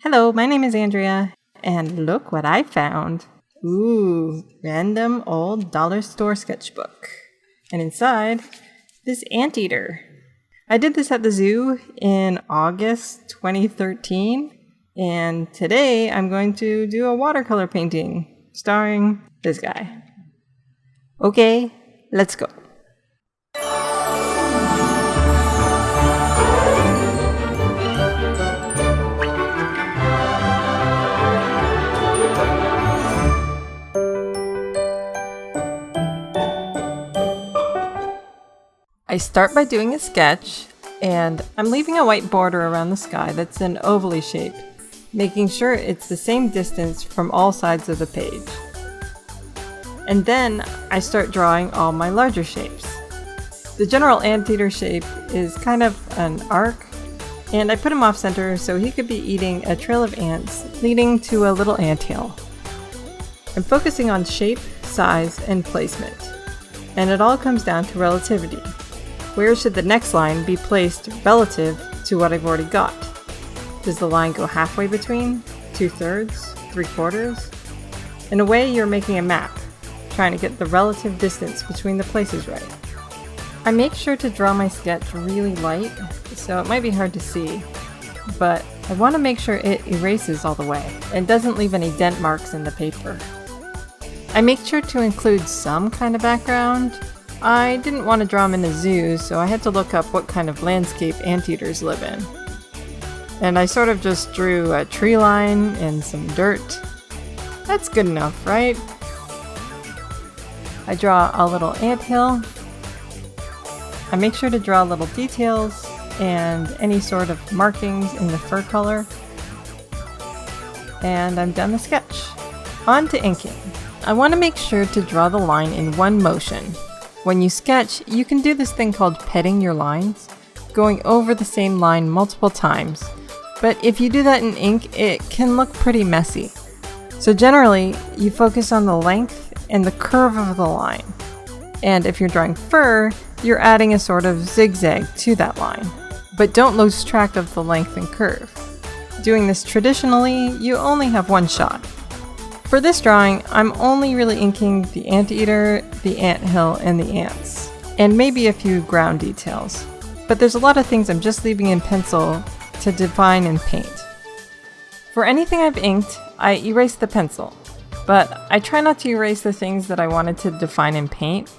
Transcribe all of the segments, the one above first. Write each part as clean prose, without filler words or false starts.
Hello, my name is Andrea, and look what I found. Ooh, random old dollar store sketchbook. And inside, this anteater. I did this at the zoo in August 2013, and today I'm going to do a watercolor painting starring this guy. Okay, let's go. I start by doing a sketch, and I'm leaving a white border around the sky that's an ovally shape, making sure it's the same distance from all sides of the page. And then I start drawing all my larger shapes. The general anteater shape is kind of an arc, and I put him off center so he could be eating a trail of ants leading to a little anthill. I'm focusing on shape, size, and placement, and it all comes down to relativity. Where should the next line be placed relative to what I've already got? Does the line go halfway between, 2/3, 3/4? In a way, you're making a map, trying to get the relative distance between the places right. I make sure to draw my sketch really light, so it might be hard to see, but I want to make sure it erases all the way and doesn't leave any dent marks in the paper. I make sure to include some kind of background. I didn't want to draw them in a zoo, so I had to look up what kind of landscape anteaters live in. And I sort of just drew a tree line and some dirt. That's good enough, right? I draw a little anthill. I make sure to draw little details and any sort of markings in the fur color. And I'm done the sketch. On to inking. I want to make sure to draw the line in one motion. When you sketch, you can do this thing called petting your lines, going over the same line multiple times. But if you do that in ink, it can look pretty messy. So generally, you focus on the length and the curve of the line. And if you're drawing fur, you're adding a sort of zigzag to that line. But don't lose track of the length and curve. Doing this traditionally, you only have one shot. For this drawing, I'm only really inking the anteater, the anthill, and the ants, and maybe a few ground details. But there's a lot of things I'm just leaving in pencil to define and paint. For anything I've inked, I erase the pencil, but I try not to erase the things that I wanted to define in paint.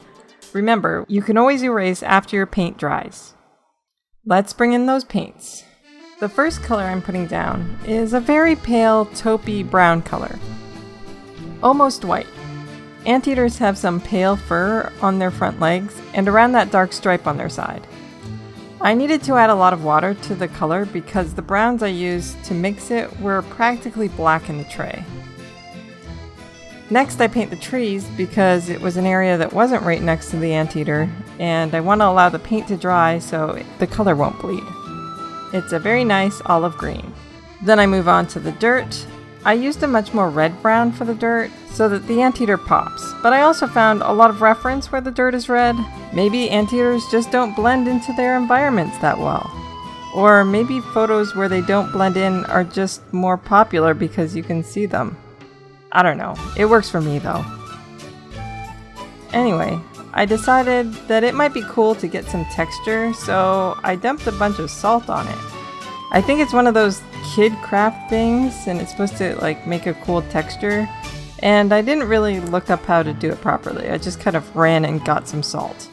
Remember, you can always erase after your paint dries. Let's bring in those paints. The first color I'm putting down is a very pale taupey brown color. Almost white. Anteaters have some pale fur on their front legs and around that dark stripe on their side. I needed to add a lot of water to the color because the browns I used to mix it were practically black in the tray. Next, I paint the trees because it was an area that wasn't right next to the anteater, and I want to allow the paint to dry so the color won't bleed. It's a very nice olive green. Then I move on to the dirt. I used a much more red-brown for the dirt so that the anteater pops, but I also found a lot of reference where the dirt is red. Maybe anteaters just don't blend into their environments that well. Or maybe photos where they don't blend in are just more popular because you can see them. I don't know. It works for me though. Anyway, I decided that it might be cool to get some texture, so I dumped a bunch of salt on it. I think it's one of those kid craft things, and it's supposed to make a cool texture, and I didn't really look up how to do it properly. I just kind of ran and got some salt.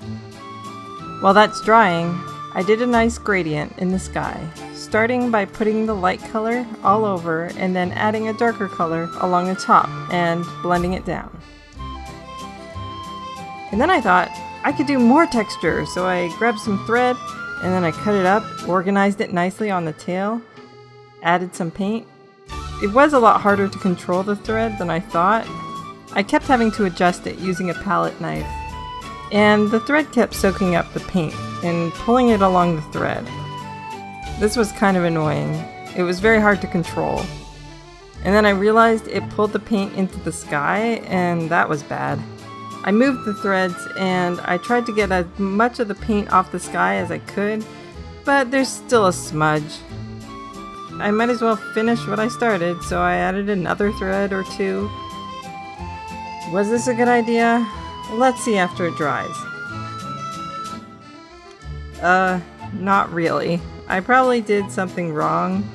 While that's drying, I did a nice gradient in the sky, starting by putting the light color all over and then adding a darker color along the top and blending it down. And then I thought I could do more texture, so I grabbed some thread and then I cut it up, organized it nicely on the tail, added some paint. It was a lot harder to control the thread than I thought. I kept having to adjust it using a palette knife, and the thread kept soaking up the paint and pulling it along the thread. This was kind of annoying. It was very hard to control. And then I realized it pulled the paint into the sky, and that was bad. I moved the threads and I tried to get as much of the paint off the sky as I could, but there's still a smudge. I might as well finish what I started, so I added another thread or two. Was this a good idea? Let's see after it dries. Not really. I probably did something wrong.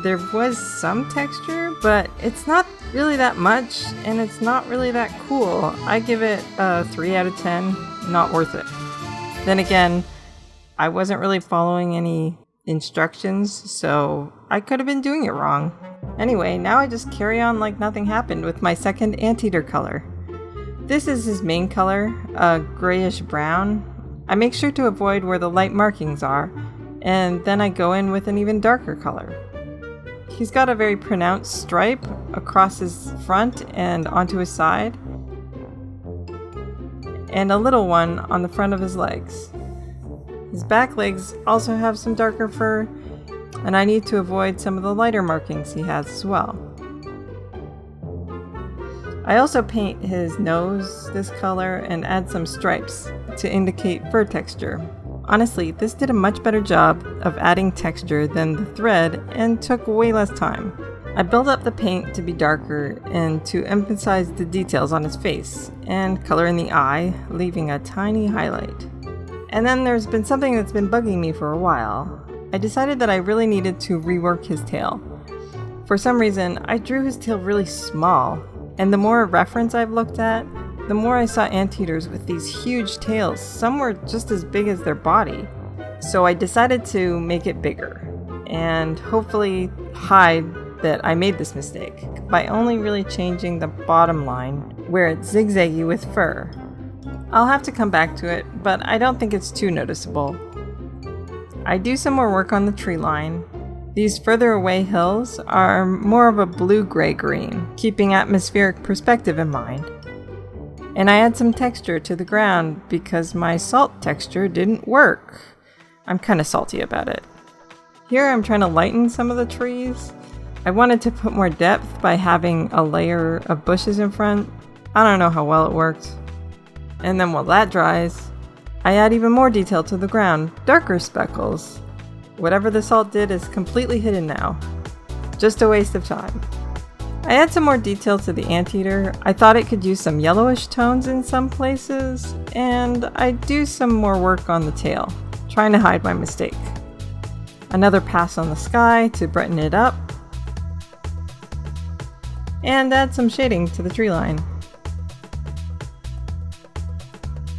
There was some texture, but it's not really that much, and it's not really that cool. I give it a 3 out of 10. Not worth it. Then again, I wasn't really following any instructions, so I could have been doing it wrong. Anyway, now I just carry on like nothing happened with my second Anteater color. This is his main color, a grayish brown. I make sure to avoid where the light markings are, and then I go in with an even darker color. He's got a very pronounced stripe across his front and onto his side, and a little one on the front of his legs. His back legs also have some darker fur, and I need to avoid some of the lighter markings he has as well. I also paint his nose this color and add some stripes to indicate fur texture. Honestly, this did a much better job of adding texture than the thread and took way less time. I built up the paint to be darker and to emphasize the details on his face, and color in the eye, leaving a tiny highlight. And then there's been something that's been bugging me for a while. I decided that I really needed to rework his tail. For some reason, I drew his tail really small, and the more reference I've looked at, the more I saw anteaters with these huge tails. Some were just as big as their body. So I decided to make it bigger, and hopefully hide that I made this mistake by only really changing the bottom line where it's zigzaggy with fur. I'll have to come back to it, but I don't think it's too noticeable. I do some more work on the tree line. These further away hills are more of a blue-gray green, keeping atmospheric perspective in mind. And I add some texture to the ground because my salt texture didn't work. I'm kind of salty about it. Here I'm trying to lighten some of the trees. I wanted to put more depth by having a layer of bushes in front. I don't know how well it worked. And then while that dries, I add even more detail to the ground, darker speckles. Whatever the salt did is completely hidden now. Just a waste of time. I add some more detail to the Anteater. I thought it could use some yellowish tones in some places, and I do some more work on the tail, trying to hide my mistake. Another pass on the sky to brighten it up, and add some shading to the tree line.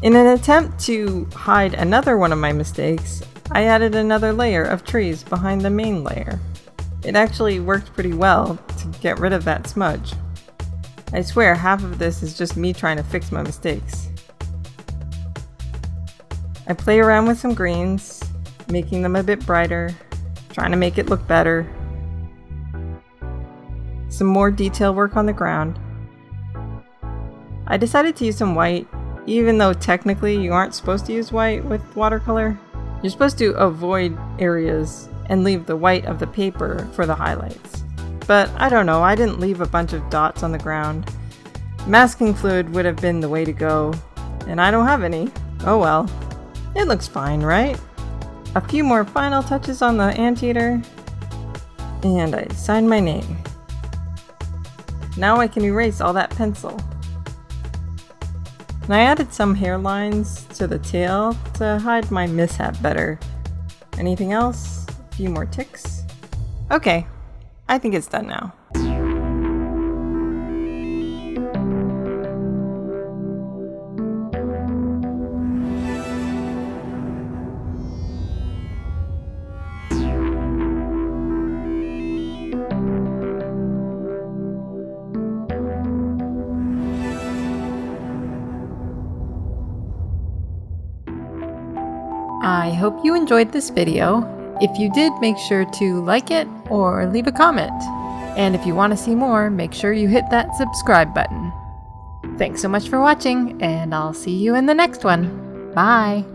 In an attempt to hide another one of my mistakes, I added another layer of trees behind the main layer. It actually worked pretty well to get rid of that smudge. I swear half of this is just me trying to fix my mistakes. I play around with some greens, making them a bit brighter, trying to make it look better. Some more detail work on the ground. I decided to use some white, even though technically you aren't supposed to use white with watercolor. You're supposed to avoid areas and leave the white of the paper for the highlights. But I don't know, I didn't leave a bunch of dots on the ground. Masking fluid would have been the way to go, and I don't have any. Oh well. It looks fine, right? A few more final touches on the Anteater, and I sign my name. Now I can erase all that pencil. And I added some hairlines to the tail to hide my mishap better. Anything else? A few more ticks. Okay, I think it's done now. I hope you enjoyed this video. If you did, make sure to like it or leave a comment. And if you want to see more, make sure you hit that subscribe button. Thanks so much for watching, and I'll see you in the next one. Bye!